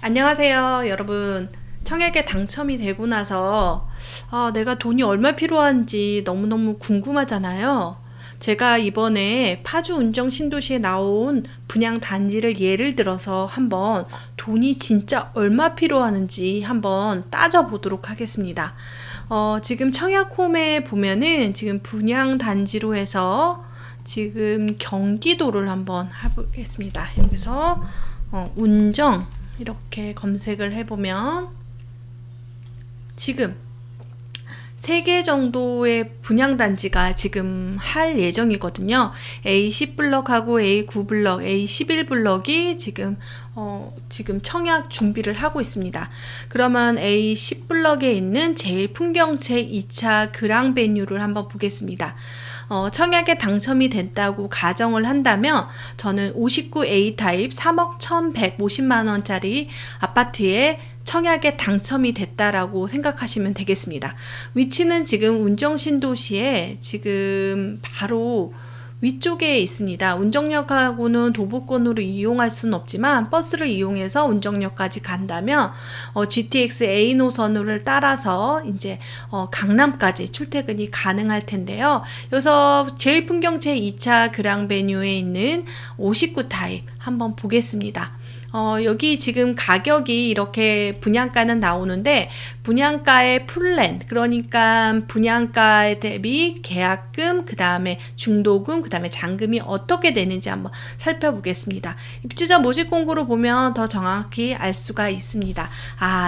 안녕하세요, 여러분. 청약에 당첨이 되고 나서 내가 돈이 얼마 필요한지 너무너무 궁금하잖아요. 제가 이번에 파주 운정 신도시에 나온 분양 단지를 예를 들어서 한번 돈이 진짜 얼마 필요하는지 한번 따져보도록 하겠습니다. 지금 청약홈에 보면은 지금 분양 단지로 해서 지금 경기도를 한번 해보겠습니다. 여기서 운정 이렇게 검색을 해보면 지금 3개 정도의 분양단지가 지금 할 예정이거든요. A10블럭하고 A9블럭, A11블럭이 지금 청약 준비를 하고 있습니다. 그러면 A10블럭에 있는 제일 풍경채 2차 그랑베뉴를 한번 보겠습니다. 청약에 당첨이 됐다고 가정을 한다면 저는 59A 타입 3억 1150만 원짜리 아파트에 청약에 당첨이 됐다라고 생각하시면 되겠습니다. 위치는 지금 운정신도시에 지금 바로 위쪽에 있습니다. 운정역하고는 도보권으로 이용할 수는 없지만 버스를 이용해서 운정역까지 간다면 GTX A 노선을 따라서 이제 강남까지 출퇴근이 가능할 텐데요. 여기서 제일 풍경채 2차 그랑베뉴에 있는 59 타입 한번 보겠습니다. 여기 지금 가격이 이렇게 분양가는 나오는데 분양가의 플랜, 그러니까 분양가 대비 계약금, 그 다음에 중도금, 그 다음에 잔금이 어떻게 되는지 한번 살펴보겠습니다. 입주자 모집 공고로 보면 더 정확히 알 수가 있습니다.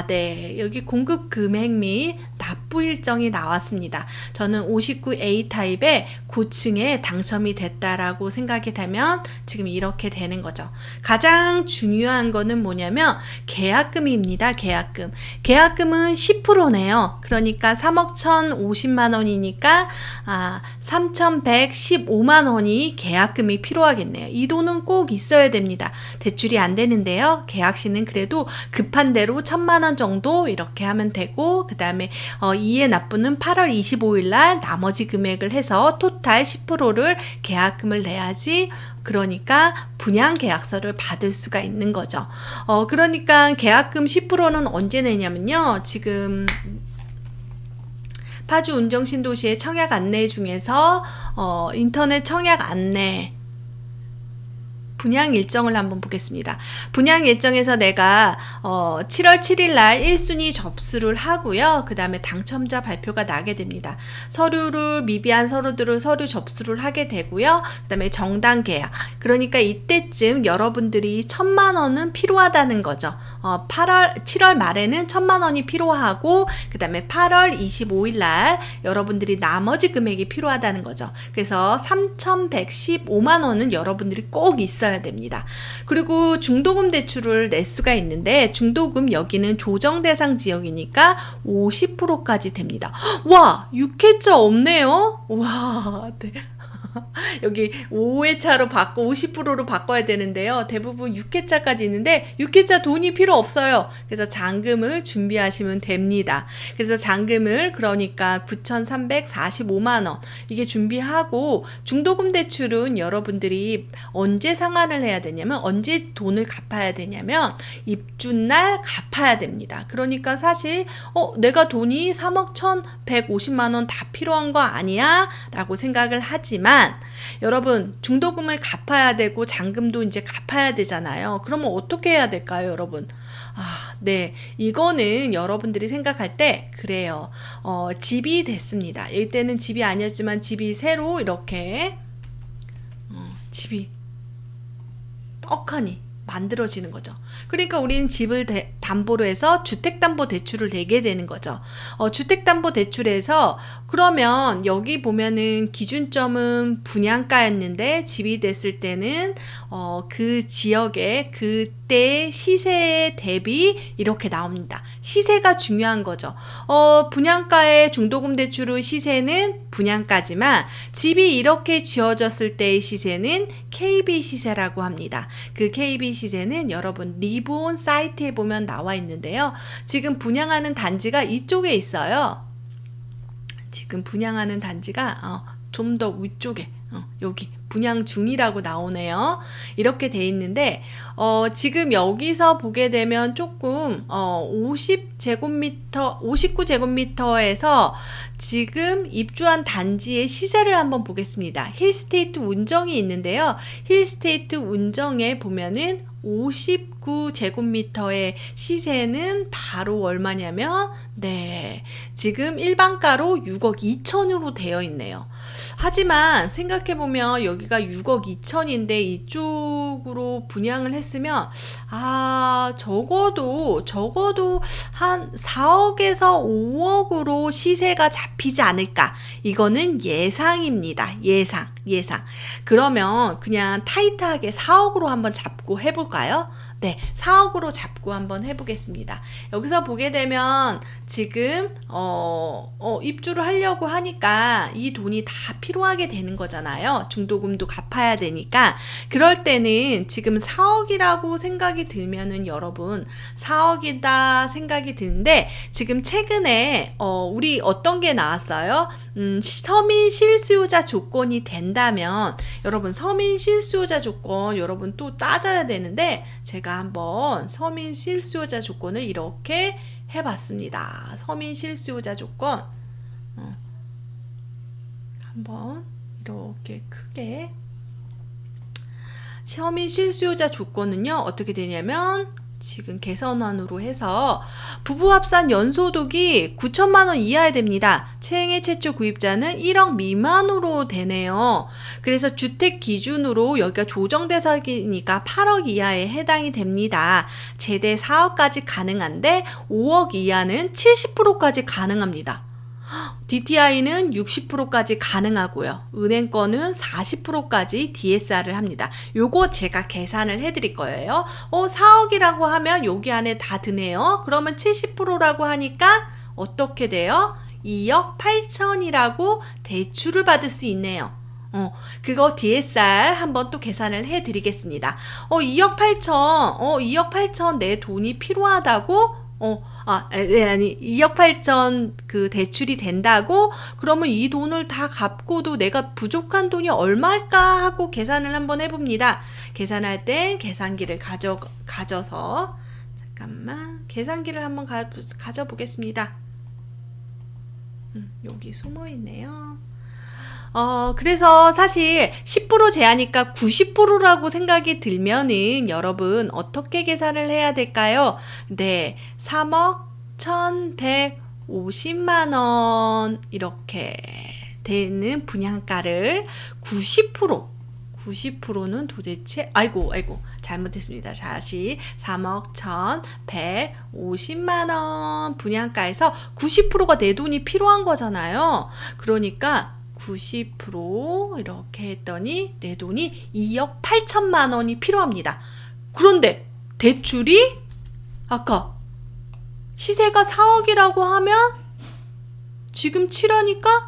네. 여기 공급 금액 및 납부 일정이 나왔습니다. 저는 59A 타입의 고층에 당첨이 됐다라고 생각이 되면 지금 이렇게 되는 거죠. 가장 중요한 거는 뭐냐면 계약금입니다. 계약금은 10%네요. 그러니까 3억 1,050만 원이니까 3,115만 원이 계약금이 필요하겠네요. 이 돈은 꼭 있어야 됩니다. 대출이 안 되는데요. 계약 시는 그래도 급한 대로 1,000만 원 정도 이렇게 하면 되고, 그 다음에 이해 납부는 8월 25일 날 나머지 금액을 해서 토탈 10%를 계약금을 내야지, 그러니까 분양 계약서를 받을 수가 있는 거죠. 그러니까 계약금 10%는 언제 내냐면요. 지금 파주 운정신도시의 청약 안내 중에서 인터넷 청약 안내 분양 일정을 한번 보겠습니다. 분양 일정에서 내가 7월 7일 날 1순위 접수를 하고요. 그 다음에 당첨자 발표가 나게 됩니다. 미비한 서류 접수를 하게 되고요. 그 다음에 정당 계약. 그러니까 이때쯤 여러분들이 1,000만 원은 필요하다는 거죠. 7월 말에는 1,000만 원이 필요하고, 그 다음에 8월 25일 날 여러분들이 나머지 금액이 필요하다는 거죠. 그래서 3,115만 원은 여러분들이 꼭 있어야 됩니다. 그리고 중도금 대출을 낼 수가 있는데, 중도금 여기는 조정 대상 지역이니까 50%까지 됩니다. 와, 6회차 없네요. 와, 네. 여기 5회차로 받고 50%로 바꿔야 되는데요. 대부분 6회차까지 있는데 6회차 돈이 필요 없어요. 그래서 잔금을 준비하시면 됩니다. 그래서 잔금을 그러니까 9,345만 원 이게 준비하고, 중도금 대출은 여러분들이 언제 상환을 해야 되냐면, 언제 돈을 갚아야 되냐면 입주날 갚아야 됩니다. 그러니까 사실 내가 돈이 3억 1,150만 원 다 필요한 거 아니야? 라고 생각을 하지만, 여러분 중도금을 갚아야 되고 잔금도 이제 갚아야 되잖아요. 그러면 어떻게 해야 될까요, 여러분? 네. 이거는 여러분들이 생각할 때 그래요. 집이 됐습니다. 이때는 집이 아니었지만 집이 새로 이렇게 집이 떡하니 만들어지는 거죠. 그러니까 우리는 집을 담보로 해서 주택담보대출을 내게 되는 거죠. 주택담보대출에서 그러면 여기 보면은 기준점은 분양가였는데 집이 됐을 때는 그 지역의 그때 시세 대비 이렇게 나옵니다. 시세가 중요한 거죠. 분양가의 중도금 대출의 시세는 분양가지만 집이 이렇게 지어졌을 때의 시세는 KB 시세라고 합니다. 그 KB 시세는 여러분 리브온 사이트에 보면 나와 있는데요. 지금 분양하는 단지가 이쪽에 있어요. 지금 분양하는 단지가 좀 더 위쪽에 여기 분양 중이라고 나오네요. 이렇게 돼 있는데 지금 여기서 보게 되면 조금 59제곱미터에서 지금 입주한 단지의 시세를 한번 보겠습니다. 힐스테이트 운정이 있는데요. 힐스테이트 운정에 보면은 59제곱미터의 시세는 바로 얼마냐면 지금 일반가로 6억 2천으로 되어 있네요. 하지만 생각해보면 여기가 6억 2천인데 이쪽으로 분양을 했으면 적어도 한 4억에서 5억으로 시세가 잡히지 않을까. 이거는 예상입니다. 예상. 그러면 그냥 타이트하게 4억으로 한번 잡고 해볼까요? 네, 4억으로 잡고 한번 해보겠습니다. 여기서 보게 되면 지금 입주를 하려고 하니까 이 돈이 다 필요하게 되는 거잖아요. 중도금도 갚아야 되니까. 그럴 때는 지금 4억이라고 생각이 들면은 여러분 4억이다 생각이 드는데 지금 최근에 우리 어떤 게 나왔어요? 서민 실수요자 조건이 된다면 여러분 서민 실수요자 조건 여러분 또 따져야 되는데 제가 한번 서민 실수요자 조건을 이렇게 해봤습니다. 서민 실수요자 조건 한번 이렇게 크게 서민 실수요자 조건은요 어떻게 되냐면 지금 개선안으로 해서 부부 합산 연소득이 9천만 원 이하야 됩니다. 채행의 최초 구입자는 1억 미만으로 되네요. 그래서 주택 기준으로 여기가 조정 대상이니까 8억 이하에 해당이 됩니다. 최대 4억까지 가능한데 5억 이하는 70%까지 가능합니다. DTI는 60%까지 가능하고요. 은행권은 40%까지 DSR을 합니다. 요거 제가 계산을 해드릴 거예요. 4억이라고 하면 여기 안에 다 드네요. 그러면 70%라고 하니까 어떻게 돼요? 2억 8천이라고 대출을 받을 수 있네요. 그거 DSR 한번 또 계산을 해드리겠습니다. 2억 8천, 2억 8천 내 돈이 필요하다고? 아니 2억 8천 그 대출이 된다고? 그러면 이 돈을 다 갚고도 내가 부족한 돈이 얼마일까 하고 계산을 한번 해봅니다. 계산할 땐 계산기를 가져서 잠깐만 계산기를 한번 가져보겠습니다. 여기 숨어 있네요. 그래서 사실 10% 제하니까 90%라고 생각이 들면은 여러분 어떻게 계산을 해야 될까요? 네, 3억 1,150만 원 이렇게 되는 분양가를 90%는 도대체 아이고 잘못했습니다. 다시 3억 1,150만 원 분양가에서 90%가 내 돈이 필요한 거잖아요. 그러니까 90% 이렇게 했더니 내 돈이 2억 8천만 원이 필요합니다. 그런데 대출이 아까 시세가 4억이라고 하면 지금 7하니까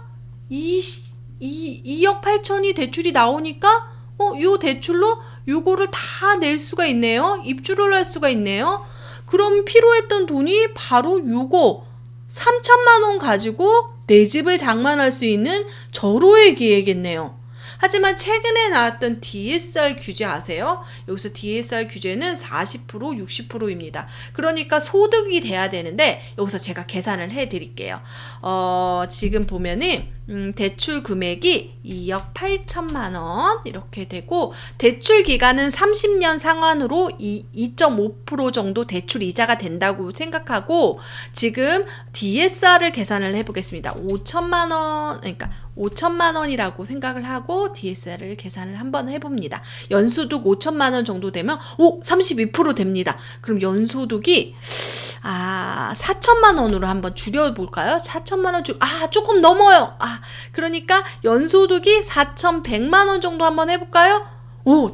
2억 8천이 대출이 나오니까 요 대출로 요거를 다 낼 수가 있네요. 입주를 할 수가 있네요. 그럼 필요했던 돈이 바로 요거 3천만 원 가지고 내 집을 장만할 수 있는 절호의 기회겠네요. 하지만 최근에 나왔던 DSR 규제 아세요? 여기서 DSR 규제는 40%, 60%입니다. 그러니까 소득이 돼야 되는데 여기서 제가 계산을 해드릴게요. 지금 보면은 대출 금액이 2억 8천만 원 이렇게 되고 대출 기간은 30년 상환으로 2.5% 정도 대출 이자가 된다고 생각하고 지금 DSR을 계산을 해보겠습니다. 5천만 원 그러니까 5천만 원이라고 생각을 하고 DSR을 계산을 한번 해봅니다. 연소득 5천만 원 정도 되면 32% 됩니다. 그럼 연소득이 4천만 원으로 한번 줄여볼까요? 4천만 원 조금 넘어요. 그러니까 연소득이 4,100만 원 정도 한번 해볼까요?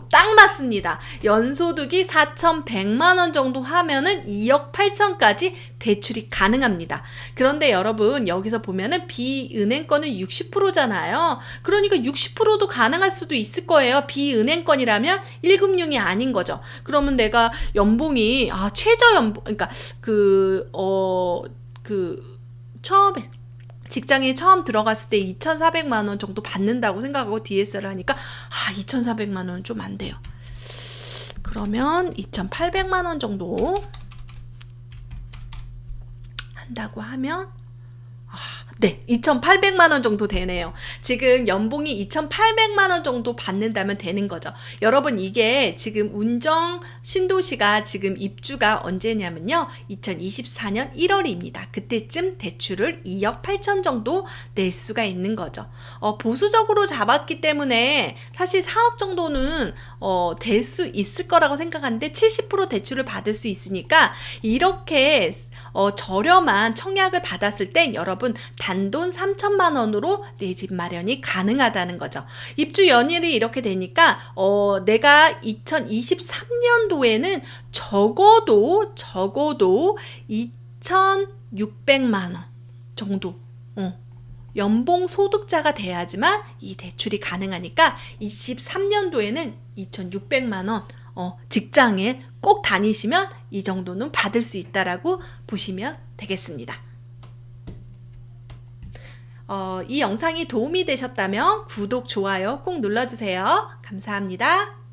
딱 맞습니다. 연소득이 4,100만 원 정도 하면은 2억 8천까지 대출이 가능합니다. 그런데 여러분 여기서 보면은 비은행권은 60%잖아요. 그러니까 60%도 가능할 수도 있을 거예요. 비은행권이라면 1금융이 아닌 거죠. 그러면 내가 연봉이 최저 연봉 그러니까 처음에 직장에 처음 들어갔을 때 2,400만 원 정도 받는다고 생각하고 DS를 하니까 2,400만 원은 좀 안 돼요. 그러면 2,800만 원 정도 한다고 하면 네, 2,800만 원 정도 되네요. 지금 연봉이 2,800만 원 정도 받는다면 되는 거죠. 여러분, 이게 지금 운정 신도시가 지금 입주가 언제냐면요. 2024년 1월입니다. 그때쯤 대출을 2억 8천 정도 낼 수가 있는 거죠. 보수적으로 잡았기 때문에 사실 4억 정도는 될 수 있을 거라고 생각하는데 70% 대출을 받을 수 있으니까 이렇게 저렴한 청약을 받았을 땐 여러분 단돈 3천만 원으로 내 집 마련이 가능하다는 거죠. 입주 연일이 이렇게 되니까 내가 2023년도에는 적어도 2,600만 원 정도 연봉 소득자가 돼야지만 이 대출이 가능하니까 23년도에는 2,600만 원 직장에 꼭 다니시면 이 정도는 받을 수 있다라고 보시면 되겠습니다. 이 영상이 도움이 되셨다면 구독, 좋아요 꼭 눌러주세요. 감사합니다.